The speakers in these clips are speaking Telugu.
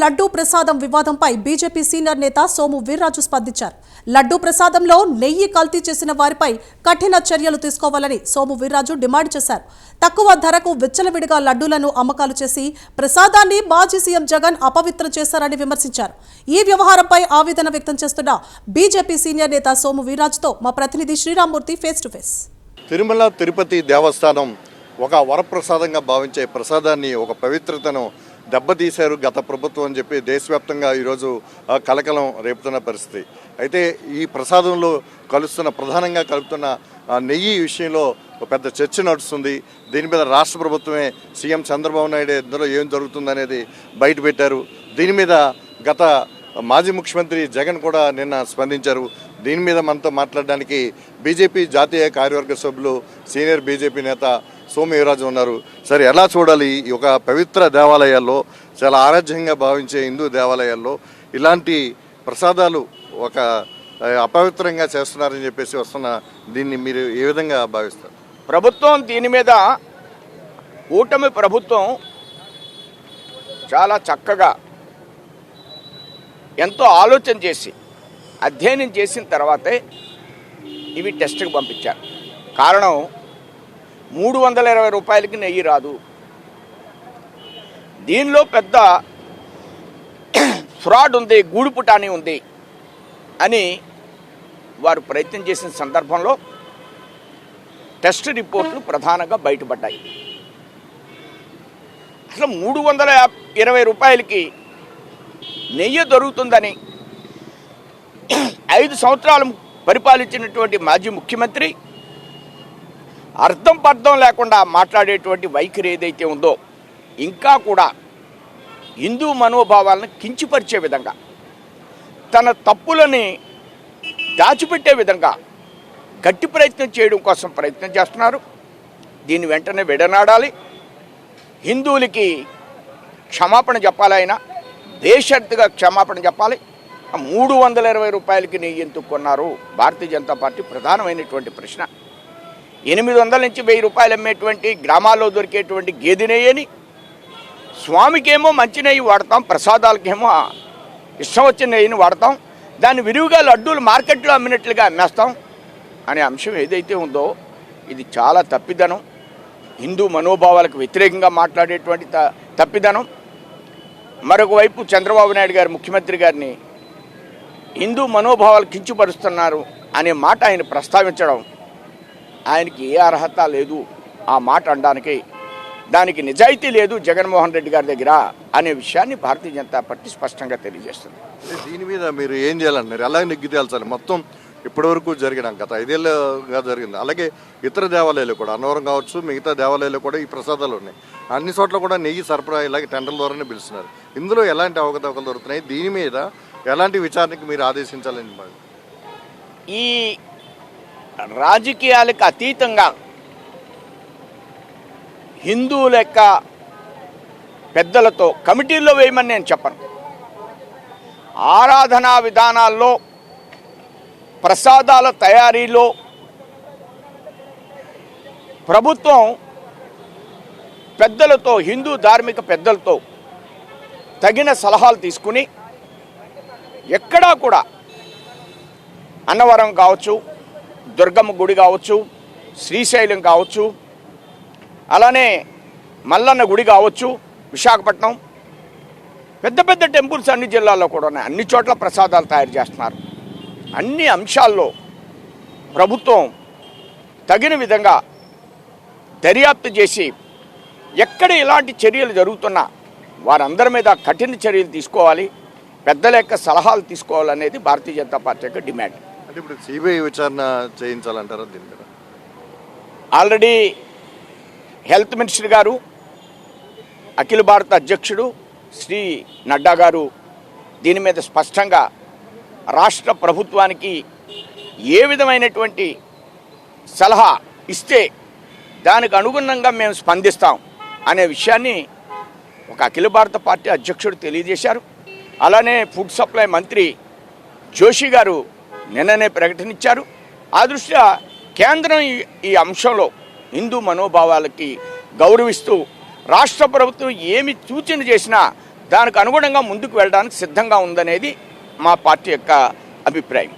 లడ్డూ ప్రసాదం వివాదంపై బీజేపీ సీనియర్ నేత సోము వీర్రాజు స్పందించారు. లడ్డూ ప్రసాదంలో నెయ్యి కల్తీ చేసిన వారిపై కఠిన చర్యలు తీసుకోవాలని సోము వీర్రాజు డిమాండ్ చేశారు. తక్కువ ధరకు విచ్చలవిడిగా లడ్డూలను అమ్మకాలు చేసి ప్రసాదాన్ని మాజీ సీఎం జగన్ అపవిత్రం చేశారని విమర్శించారు. ఈ వ్యవహారంపై ఆవేదన వ్యక్తం చేస్తున్న బీజేపీ సీనియర్ నేత సోము వీర్రాజుతో మా ప్రతినిధి Sriramamurthy face to face. Tirumala Tirupati Devasthanam ఒక వరప్రసాదంగా భావించే ప్రసాదాన్ని ఒక పవిత్రతను దెబ్బతీశారు గత ప్రభుత్వం అని చెప్పి దేశవ్యాప్తంగా ఈరోజు కలకలం రేపుతున్న పరిస్థితి. అయితే ఈ ప్రసాదంలో ప్రధానంగా కలుపుతున్న నెయ్యి విషయంలో పెద్ద చర్చ నడుస్తుంది. దీని మీద రాష్ట్ర ప్రభుత్వమే సీఎం చంద్రబాబు నాయుడు ఇందులో ఏం జరుగుతుందనేది బయటపెట్టారు. దీని మీద గత మాజీ ముఖ్యమంత్రి జగన్ కూడా నిన్న స్పందించారు. దీని మీద మనతో మాట్లాడడానికి బీజేపీ జాతీయ కార్యవర్గ సభ్యులు సీనియర్ బీజేపీ నేత సోము వీర్రాజు ఉన్నారు. సరే, ఎలా చూడాలి ఈ ఒక పవిత్ర దేవాలయాల్లో, చాలా ఆరాధ్యంగా భావించే హిందూ దేవాలయాల్లో ఇలాంటి ప్రసాదాలు ఒక అపవిత్రంగా చేస్తున్నారని చెప్పేసి వస్తున్న దీన్ని మీరు ఏ విధంగా భావిస్తారు? ప్రభుత్వం దీని మీద కూటమి ప్రభుత్వం చాలా చక్కగా ఎంతో ఆలోచన చేసి అధ్యయనం చేసిన తర్వాతే ఇవి టెస్ట్కి పంపించారు. కారణం 320 రూపాయలకి నెయ్యి రాదు. దీనిలో పెద్ద ఫ్రాడ్ ఉంది, గూడుపుటాని ఉంది అని వారు ప్రయత్నం చేసిన సందర్భంలో టెస్ట్ రిపోర్ట్లు ప్రధానంగా బయటపడ్డాయి. అసలు 320 రూపాయలకి నెయ్యి దొరుకుతుందని 5 సంవత్సరాలు పరిపాలించినటువంటి మాజీ ముఖ్యమంత్రి అర్థం పర్థం లేకుండా మాట్లాడేటువంటి వైఖరి ఏదైతే ఉందో, ఇంకా కూడా హిందూ మనోభావాలను కించపరిచే విధంగా, తన తప్పులని దాచిపెట్టే విధంగా గట్టి ప్రయత్నం చేయడం కోసం ప్రయత్నం చేస్తున్నారు. దీన్ని వెంటనే విడనాడాలి. హిందువులకి క్షమాపణ చెప్పాలి. ఆయన బేషరతుగా క్షమాపణ చెప్పాలి. 320 రూపాయలకి నెయ్యి ఎందుకు కొన్నారు? భారతీయ జనతా పార్టీ ప్రధానమైనటువంటి ప్రశ్న. 800 నుంచి 1000 రూపాయలు అమ్మేటువంటి గ్రామాల్లో దొరికేటువంటి గేదె నెయ్యని స్వామికేమో మంచి నెయ్యి వాడతాం, ప్రసాదాలకేమో ఇష్టం వచ్చిన నెయ్యిని వాడతాం, దాన్ని విరివిగా లడ్డూలు మార్కెట్లో అమ్మినట్లుగా అమ్మేస్తాం అనే అంశం ఏదైతే ఉందో ఇది చాలా తప్పిదనం. హిందూ మనోభావాలకు వ్యతిరేకంగా మాట్లాడేటువంటి తప్పిదనం. మరొక వైపు చంద్రబాబు నాయుడు గారు ముఖ్యమంత్రి గారిని హిందూ మనోభావాలు కించపరుస్తున్నారు అనే మాట ఆయన ప్రస్తావించడం, ఆయనకి ఏ అర్హత లేదు ఆ మాట అనడానికి, దానికి నిజాయితీ లేదు జగన్మోహన్ రెడ్డి గారి దగ్గర అనే విషయాన్ని భారతీయ జనతా పార్టీ స్పష్టంగా తెలియజేస్తుంది. దీని మీద మీరు ఏం చేయాలంటున్నారు? ఎలా నెగ్గి తేల్చాలి? మొత్తం ఇప్పటివరకు జరిగిన గత 5 ఏళ్ళుగా జరిగింది. అలాగే ఇతర దేవాలయాలు కూడా, అన్నవరం కావచ్చు, మిగతా దేవాలయాలు కూడా ఈ ప్రసాదాలు ఉన్నాయి. అన్ని చోట్ల కూడా నెయ్యి సరఫరా ఇలాగే టెండర్ల ద్వారానే పిలుస్తున్నారు. ఇందులో ఎలాంటి అవకతవకలు దొరుకుతున్నాయి? దీని మీద ఎలాంటి విచారణకి మీరు ఆదేశించాలని? ఈ రాజకీయాలకు అతీతంగా హిందువుల యొక్క పెద్దలతో కమిటీల్లో వేయమని నేను చెప్పను. ఆరాధనా విధానాల్లో, ప్రసాదాల తయారీలో ప్రభుత్వం పెద్దలతో, హిందూ ధార్మిక పెద్దలతో తగిన సలహాలు తీసుకుని ఎక్కడా కూడా అన్నవరం కావచ్చు, దుర్గమ్మ గుడి కావచ్చు, శ్రీశైలం కావచ్చు, అలానే మల్లన్న గుడి కావచ్చు, విశాఖపట్నం, పెద్ద పెద్ద టెంపుల్స్ అన్ని జిల్లాల్లో కూడా ఉన్నాయి. అన్ని చోట్ల ప్రసాదాలు తయారు చేస్తున్నారు. అన్ని అంశాల్లో ప్రభుత్వం తగిన విధంగా దర్యాప్తు చేసి ఎక్కడ ఇలాంటి చర్యలు జరుగుతున్నా వారందరి మీద కఠిన చర్యలు తీసుకోవాలి, పెద్దల యొక్క సలహాలు తీసుకోవాలనేది భారతీయ జనతా పార్టీ యొక్క డిమాండ్. అంటే ఇప్పుడు సిబిఐ విచారణ చేయించాలంటారా దీని మీద? ఆల్రెడీ హెల్త్ మినిస్టర్ గారు, అఖిల భారత అధ్యక్షుడు శ్రీ నడ్డా గారు దీని మీద స్పష్టంగా రాష్ట్ర ప్రభుత్వానికి ఏ విధమైనటువంటి సలహా ఇస్తే దానికి అనుగుణంగా మేము స్పందిస్తాం అనే విషయాన్ని ఒక అఖిల భారత పార్టీ అధ్యక్షుడు తెలియజేశారు. అలానే ఫుడ్ సప్లై మంత్రి జోషి గారు నిన్ననే ప్రకటనిచ్చారు. ఆ దృష్ట్యా కేంద్రం ఈ అంశంలో హిందూ మనోభావాలకి గౌరవిస్తూ రాష్ట్ర ప్రభుత్వం ఏమి సూచన చేసినా దానికి అనుగుణంగా ముందుకు వెళ్ళడానికి సిద్ధంగా ఉందనేది మా పార్టీ యొక్క అభిప్రాయం.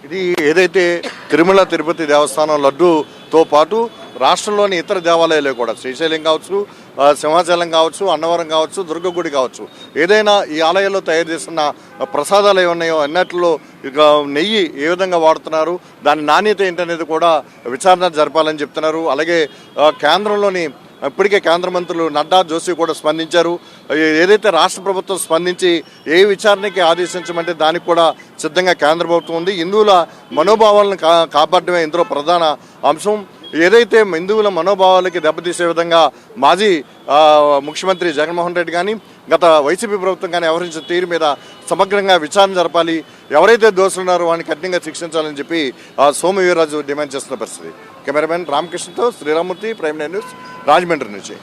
ఇది ఏదైతే తిరుమల తిరుపతి దేవస్థానం లడ్డూతో పాటు రాష్ట్రంలోని ఇతర దేవాలయాలు కూడా శ్రీశైలం కావచ్చు, సింహాచలం కావచ్చు, అన్నవరం కావచ్చు, దుర్గగుడి కావచ్చు, ఏదైనా ఈ ఆలయాల్లో తయారు చేస్తున్న ప్రసాదాలు ఏమున్నాయో అన్నట్లో ఇక నెయ్యి ఏ విధంగా వాడుతున్నారు, దాని నాణ్యత ఏంటనేది కూడా విచారణ జరపాలని చెప్తున్నారు. అలాగే కేంద్రంలోని ఇప్పటికే కేంద్ర మంత్రులు నడ్డా, జోషి కూడా స్పందించారు. ఏదైతే రాష్ట్ర ప్రభుత్వం స్పందించి ఏ విచారణకి ఆదేశించమంటే దానికి కూడా సిద్ధంగా కేంద్ర ప్రభుత్వం ఉంది. హిందువుల మనోభావాలను కాపాడడమే ఇందులో ప్రధాన అంశం. ఏదైతే హిందువుల మనోభావాలకి దెబ్బతీసే విధంగా మాజీ ముఖ్యమంత్రి జగన్మోహన్ రెడ్డి కానీ గత వైసీపీ ప్రభుత్వం కానీ వ్యవహరించిన తీరు మీద సమగ్రంగా విచారణ జరపాలి, ఎవరైతే దోషులున్నారో వాడిని కఠినంగా శిక్షించాలని చెప్పి సోము వీర్రాజు డిమాండ్ చేస్తున్న పరిస్థితి. కెమెరామెన్ రామకృష్ణతో Sriramamurthy, prime nine news, Rajahmundry నుంచి.